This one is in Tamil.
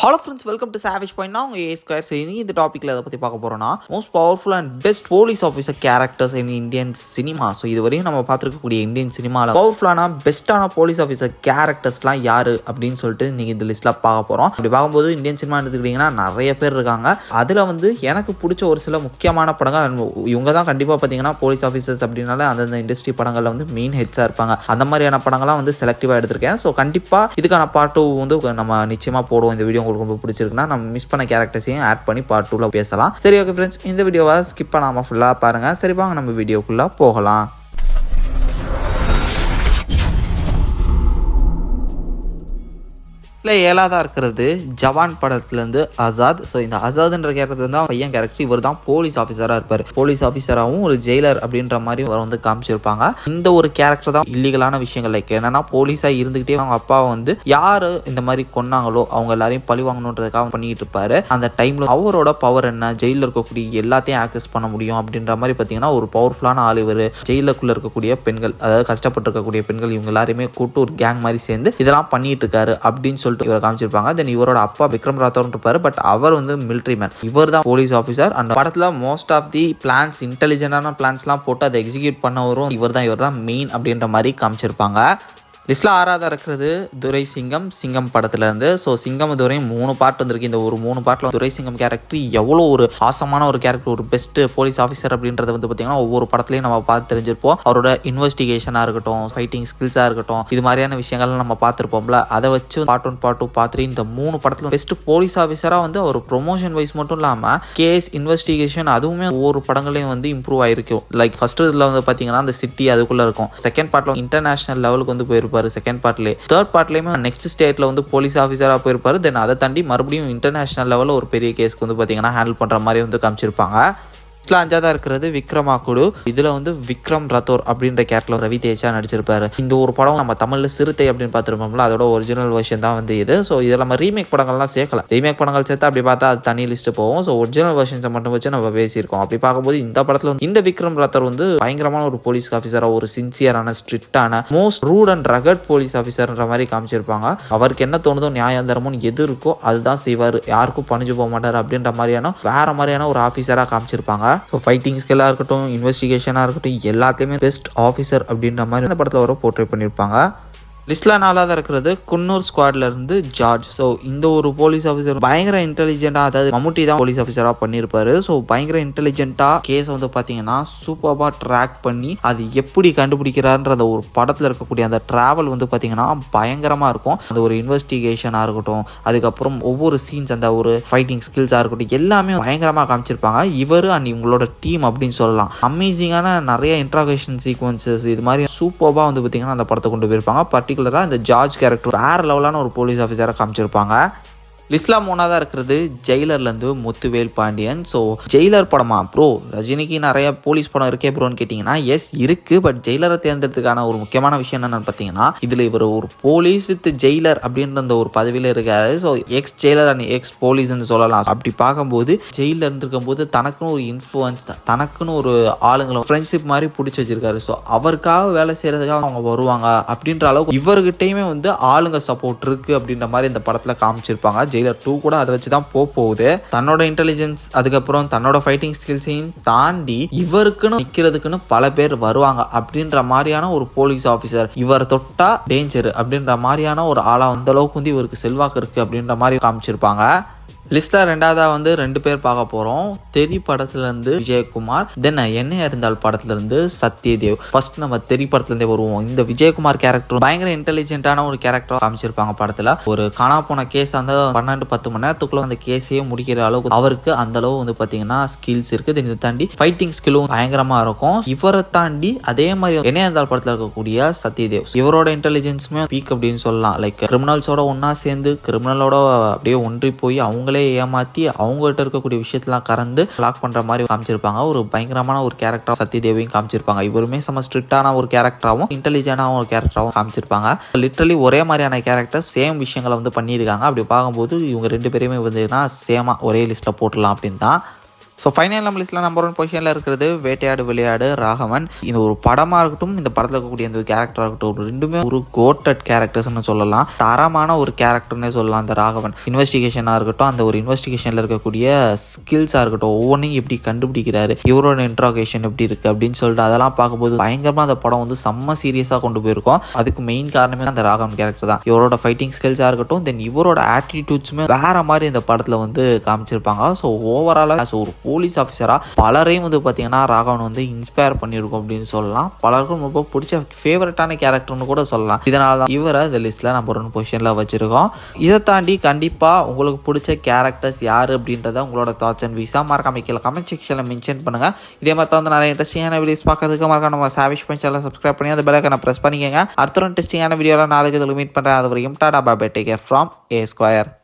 Hello friends, welcome to savage point. நான் உங்கள் A2 சரி, இந்த டாப்பிக்கில் அதை பற்றி பார்க்க போகிறோன்னா most powerful and best police officer characters in Indian cinema. So இதுவரையும் நம்ம பார்த்துருக்கக்கூடிய இந்தியன் சினிமாவில் பவர்ஃபுல்லான பெஸ்ட்டான போலீஸ் ஆஃபீஸர் கேரக்டர்ஸ்லாம் யார் அப்படின்னு சொல்லிட்டு நீங்கள் இந்த லிஸ்ட்டில் பார்க்க போகிறோம். அப்படி பார்க்கும்போது இந்தியன் சினிமா எடுத்துக்கிட்டிங்கன்னா நிறைய பேர் இருக்காங்க. அதில் எனக்கு பிடிச்ச ஒரு சில முக்கியமான படங்கள் இவங்க தான் கண்டிப்பாக பார்த்தீங்கன்னா போலீஸ் ஆஃபீஸர்ஸ் அப்படின்னால அந்தந்த இண்டஸ்ட்ரி படங்களில் மெயின் ஹெட்ஸாக இருப்பாங்க. அந்த மாதிரியான படங்கள்லாம் செலக்டிவாக எடுத்திருக்கேன். ஸோ கண்டிப்பாக இதுக்கான பார்ட் 2 நம்ம நிச்சயமாக போடுவோம். இந்த வீடியோ உங்களுக்கு ரொம்ப பிடிச்சிருக்குன்னா நம்ம மிஸ் பண்ண கேரக்டர்ஸையும் ஆட் பண்ணி பார்ட் 2ல பேசலாம். சரி, ஓகே ஃப்ரெண்ட்ஸ், இந்த வீடியோவை ஸ்கிப் பண்ணாமல் ஃபுல்லாக பாருங்கள். சரி, வாங்க நம்ம வீடியோக்குள்ளே போகலாம். ஏழாவதாக இருக்கிறது ஜவான் படத்துலேருந்து ஆசாத். ஸோ இந்த ஆசாத்ன்ற கேரக்டர் தான் பையன் கேரக்டர். இவர் தான் போலீஸ் ஆஃபீஸராக இருப்பார். போலீஸ் ஆஃபீஸராகவும் ஒரு ஜெயிலர் அப்படின்ற மாதிரி அவர் காமிச்சிருப்பாங்க. இந்த ஒரு கேரக்டர் தான் இல்லீகலான விஷயங்கள் லைக் என்னன்னா போலீஸாக இருந்துகிட்டே அவங்க அப்பாவை யாரு இந்த மாதிரி கொன்னாங்களோ அவங்க எல்லாரையும் பழி வாங்கணுன்றதுக்காக பண்ணிட்டு இருப்பாரு. அந்த டைம்ல அவரோட பவர் என்ன, ஜெயிலில் இருக்கக்கூடிய எல்லாத்தையும் ஆக்சஸ் பண்ண முடியும் அப்படின்ற மாதிரி பார்த்தீங்கன்னா ஒரு பவர்ஃபுல்லான ஆள் இவர். ஜெயிலுக்குள்ள இருக்கக்கூடிய பெண்கள், அதாவது கஷ்டப்பட்டு இருக்கக்கூடிய பெண்கள், இவங்க எல்லாருமே கூட்டு ஒரு கேங் மாதிரி சேர்ந்து இதெல்லாம் பண்ணிட்டு இருக்காரு அப்படின்னு சொல்லிட்டு இவரை காமிச்சிருப்பாங்க. தென் இவரோட அப்பா விக்ரம் ராத்தோர் இருப்பாரு. பட் அவர் மிலிட்டரி மேன். இவர் தான் போலீஸ் ஆஃபீஸர். அந்த படத்துல மோஸ்ட் ஆஃப் தி பிளான்ஸ், இன்டெலிஜென்டான பிளான்ஸ்லாம் போட்டு அதை எக்ஸிக்யூட் பண்ண வரும் இவர் தான் மெயின் அப்படின்ற மாதிரி காமிச்சிருப்பாங்க. லிஸ்ட்டில் 6ஆவதாக இருக்கிறது துரை சிங்கம் படத்துலேருந்து. ஸோ சிங்கம் இதுவரையும் 3 பார்ட் வந்திருக்கு. இந்த ஒரு 3 பார்ட்டில் துரை சிங்கம் கேரக்டர் எவ்வளோ ஒரு ஆசமான ஒரு கேரக்டர், ஒரு பெஸ்ட் போலீஸ் ஆஃபீஸர் அப்படின்றத பார்த்தீங்கன்னா ஒவ்வொரு படத்துலையும் நம்ம பார்த்து தெரிஞ்சிருப்போம். அவரோட இன்வெஸ்டிகேஷனாக இருக்கட்டும், ஃபைட்டிங் ஸ்கில்ஸாக இருக்கட்டும், இது மாதிரியான விஷயங்கள்லாம் நம்ம பார்த்துருப்போம்ல. அதை வச்சு பார்ட் 1 பார்ட் 2 பார்ட் 3 இந்த 3 படத்தில் பெஸ்ட் போலீஸ் ஆஃபீஸராக அவர் ப்ரொமோஷன் வைஸ் மட்டும் இல்லாமல் கேஸ் இன்வெஸ்டிகேஷன் அதுவுமே ஒவ்வொரு படங்களையும் இம்ப்ரூவ் ஆகிருக்கும். லைக் ஃபர்ஸ்ட் இதில் பார்த்தீங்கன்னா அந்த சிட்டி அதுக்குள்ளே இருக்கும். செகண்ட் பார்ட்டில் இன்டர்நேஷனல் லெவலுக்கு போயிருப்பார். செகண்ட் பார்ட்ல, தேர்ட் பார்ட்லயுமே நெக்ஸ்ட் ஸ்டேட்ல போலீஸ் ஆஃபீஸரா போயிருப்பாரு. தென் அதை தாண்டி மறுபடியும் இன்டர்நேஷனல் லெவலில் ஒரு பெரிய கேஸ்க்கு பாத்தீங்கன்னா ஹேண்டில் பண்ற மாதிரி காமிச்சிருப்பாங்க. 5ஆவதா இருக்கிறது விக்ரமாக்குடு. இதுல விக்ரம் ரத்தோர் அப்படின்ற கேரக்டர் ரவி தேஜா நடிச்சிருப்பாரு. இந்த ஒரு படம் நம்ம தமிழ்ல சிறுத்தை அப்படின்னு பார்த்துருப்போம்ல, அதோட ஒரிஜினல் வெர்ஷன் தான் இது. ஸோ இதில் நம்ம ரீமேக் படங்கள்லாம் சேர்க்கல. ரீமேக் படங்கள் சேர்த்து அப்படி பார்த்தா அது தனி லிஸ்ட் போகும். ஸோ ஒரிஜினல் வெர்ஷன்ஸை மட்டும் வச்சு நம்ம பேசியிருக்கோம். அப்படி பார்க்கும்போது இந்த படத்துல இந்த விக்ரம் ரத்தோர் பயங்கரமான ஒரு போலீஸ் ஆஃபீஸரா, ஒரு சின்சியரான, ஸ்ட்ரிக்டான, most rude and rugged police ஆஃபீஸர்ன்ற மாதிரி காமிச்சிருப்பாங்க. அவருக்கு என்ன தோணுதோ, நியாயம் தர்மம்னு எது இருக்கோ அதுதான் செய்வார். யாருக்கும் பணிஞ்சு போக மாட்டார் அப்படின்ற மாதிரியான வேற மாதிரியான ஒரு ஆஃபீஸரா காமிச்சிருப்பாங்க. ஃபைட்டிங் ஸ்கில்லாக இருக்கட்டும், இன்வெஸ்டிகேஷனாக இருக்கட்டும், எல்லாத்தையுமே பெஸ்ட் ஆஃபீஸர் அப்படின்ற மாதிரி அந்த படத்தில் போர்ட்ரே பண்ணியிருப்பாங்க. லிஸ்ட்ல 4ஆவதா இருக்கிறது குன்னூர் ஸ்குவாட்ல இருந்து ஜார்ஜ். ஸோ இந்த ஒரு போலீஸ் ஆஃபீஸர் பயங்கர இன்டெலிஜென்ட்டா, அதாவது மம்முட்டி தான் போலீஸ் ஆஃபீஸரா பண்ணியிருப்பாரு. ஸோ பயங்கர இன்டெலிஜென்ட்டா கேஸ் பார்த்தீங்கன்னா சூப்பராக ட்ராக் பண்ணி அது எப்படி கண்டுபிடிக்கிறார்ன்ற ஒரு படத்தில் இருக்கக்கூடிய அந்த டிராவல் பார்த்தீங்கன்னா பயங்கரமாக இருக்கும். அந்த ஒரு இன்வெஸ்டிகேஷனாக இருக்கட்டும், அதுக்கப்புறம் ஒவ்வொரு சீன்ஸ், அந்த ஒரு ஃபைட்டிங் ஸ்கில்ஸாக இருக்கட்டும், எல்லாமே பயங்கரமாக காமிச்சிருப்பாங்க. இவர் அண்ட் இவங்களோட டீம் அப்படின்னு சொல்லலாம். அமேசிங்கான நிறைய இன்ட்ராகேஷன் சீக்வன்சஸ் இது மாதிரி சூப்பராக பார்த்தீங்கன்னா அந்த படத்தை கொண்டு போயிருப்பாங்க. இந்த ஜார்ஜ் கேரக்டர் வேற லெவலான ஒரு போலீஸ் ஆஃபீஸரா காமிச்சிருப்பாங்க. லிஸ்ட்ல 3ஆவதா இருக்கிறது ஜெயிலர்லேருந்து முத்துவேல் பாண்டியன். ஸோ ஜெயிலர் படமா ப்ரோ, ரஜினிக்கு நிறைய போலீஸ் படம் இருக்கே ப்ரோன்னு கேட்டிங்கன்னா எஸ் இருக்கு. பட் ஜெயிலரை தேர்ந்தெடுத்துக்கான ஒரு முக்கியமான விஷயம் என்னன்னு பார்த்தீங்கன்னா இதில் இவர் ஒரு போலீஸ் வித் ஜெயிலர் அப்படின்ற அந்த ஒரு பதவியில் இருக்காரு. So ex jailer and ex போலீஸ்ன்னு சொல்லலாம். அப்படி பார்க்கும்போது ஜெயிலில் இருந்திருக்கும் போது தனக்குன்னு ஒரு இன்ஃப்ளூயன்ஸ், தனக்குன்னு ஒரு ஆளுங்களை ஃப்ரெண்ட்ஷிப் மாதிரி பிடிச்சி வச்சிருக்காரு. ஸோ அவருக்காக வேலை செய்யறதுக்காக அவங்க வருவாங்க அப்படின்ற அளவுக்கு இவர்கிட்டையுமே ஆளுங்க சப்போர்ட் இருக்கு அப்படின்ற மாதிரி இந்த படத்தில் காமிச்சிருப்பாங்க. ஜெயிலர் 2 கூட அதை வச்சு தான் போகுது. தன்னோட இன்டெலிஜென்ஸ், அதுக்கப்புறம் தன்னோட ஃபைட்டிங் ஸ்கில்ஸையும் தாண்டி இவருக்குன்னு நிற்கிறதுக்குன்னு பல பேர் வருவாங்க அப்படின்ற மாதிரியான ஒரு போலீஸ் ஆஃபீஸர். இவர் தொட்டா டேஞ்சர் அப்படின்ற மாதிரியான ஒரு ஆளா அந்த அளவுக்கு இவருக்கு செல்வாக்கு இருக்கு அப்படின்ற மாதிரி காமிச்சிருப்பாங்க. லிஸ்ட்ல 2ஆவதா 2 பேர் பார்க்க போறோம். தெரி படத்துல இருந்து விஜயகுமார், தென் என்ன இருந்தால் படத்துல இருந்து சத்யதேவ். ஃபர்ஸ்ட் நம்ம தெரி படத்துல இருந்தே வருவோம். இந்த விஜயகுமார் கேரக்டர் பயங்கர இன்டெலிஜென்ட்டான ஒரு கேரக்டரா காமிச்சிருப்பாங்க படத்துல. ஒரு காணா போன கேஸ் 12-10 மணி நேரத்துக்குள்ள அந்த கேஸையே முடிக்கிற அளவுக்கு அவருக்கு அந்த அளவு பாத்தீங்கன்னா ஸ்கில்ஸ் இருக்கு. இதை தாண்டி ஃபைட்டிங் ஸ்கில்லும் பயங்கரமா இருக்கும். இவரை தாண்டி அதே மாதிரி என்ன இருந்தால் படத்துல இருக்கக்கூடிய சத்யதேவ், இவரோட இன்டெலிஜென்ஸுமே பீக் அப்படின்னு சொல்லலாம். லைக் கிரிமினல்ஸோட ஒன்னா சேர்ந்து கிரிமினலோட அப்படியே ஒன்றி போய் அவங்களே ஏமாத்தி அவங்ககிட்ட இருக்கக்கூடிய விஷயத்தெல்லாம் கறந்து லாக் பண்ற மாதிரி காமிச்சிருப்பாங்க. ஒரு பயங்கரமான ஒரு கேரக்டர் சத்யதேவையும் காமிச்சிருப்பாங்க. இவருமே செம ஸ்ட்ரிக்டான ஒரு கேரக்டராகவும் இன்டெலிஜென்டான ஒரு கேரக்டராகவும் காமிச்சிருப்பாங்க. லிட்டரலி ஒரே மாதிரியான கேரக்டர் சேம் விஷயங்களை பண்ணியிருக்காங்க. அப்படி பார்க்கும்போது இவங்க 2 பேருமே சேமா ஒரே லிஸ்ட்ல போட்டுடலாம் அப்படின்னு தான். ஸோ ஃபைனல் நம்ம லிஸ்ட்டில் நம்பர் 1 பொசிஷனில் இருக்கிறது வேட்டையாடு விளையாடு ராகவன். இது ஒரு படமாக இருக்கட்டும், இந்த படத்தில் இருக்கக்கூடிய அந்த கேரக்டராக இருக்கட்டும், ரெண்டுமே ஒரு கோட்டட் கேரக்டர்ஸ்னு சொல்லலாம். தரமான ஒரு கேரக்டர்னே சொல்லலாம் அந்த ராகவன். இன்வெஸ்டிகேஷனாக இருக்கட்டும், அந்த ஒரு இன்வெஸ்டிகேஷனில் இருக்கக்கூடிய ஸ்கில்ஸாக இருக்கட்டும், ஒவ்வொன்றையும் எப்படி கண்டுபிடிக்கிறாரு, இவரோட இன்ட்ராகேஷன் எப்படி இருக்குது அப்படின்னு சொல்லிட்டு அதெல்லாம் பார்க்கும்போது பயங்கரமாக அந்த படம் வந்து செம்ம சீரியஸாக கொண்டு போயிருக்கோம். அதுக்கு மெயின் காரணமே அந்த ராகவன் கேரக்டர் தான். இவரோட ஃபைட்டிங் ஸ்கில்ஸாக இருக்கட்டும், தென் இவரோட ஆட்டிடியூட்ஸுமே வேற மாதிரி இந்த படத்தில் வந்து காமிச்சிருப்பாங்க. ஸோ ஓவராலாக ஒரு போலீஸ் ஆஃபீஸராக பலரையும் வந்து பார்த்தீங்கன்னா ராகவன் வந்து இன்ஸ்பயர் பண்ணியிருக்கோம் அப்படின்னு சொல்லலாம். பலருக்கும் ரொம்ப பிடிச்ச ஃபேவரட்டான கேரக்டர்னு கூட சொல்லலாம். இதனால தான் இவரை இந்த லிஸ்ட்டில் நம்பர் 1 பொசிஷனில் வச்சுருக்கோம். இதை தாண்டி கண்டிப்பாக உங்களுக்கு பிடிச்ச கேரக்டர்ஸ் யார் அப்படின்றத உங்களோட தாட்ஸ் அண்ட் வியூஸாக மறக்காம கீழே கமெண்ட் செக்ஷனில் மென்ஷன் பண்ணுங்கள். இதே மாதிரி தான் வந்து நிறைய இன்ட்ரெஸ்டிங்கான வீடியோஸ் பார்க்கறதுக்கு மறக்காம நம்ம சாவிஷ் சேனலை சப்ஸ்கிரைப் பண்ணி அந்த பெல் ஐகானை ப்ரெஸ் பண்ணிக்கங்க. அடுத்த ஒரு இன்ட்ரெஸ்டிங்கான வீடியோவில் நாளைக்கு மீட் பண்ணுறேன். அது வரைக்கும் tata bye, take care from A Square.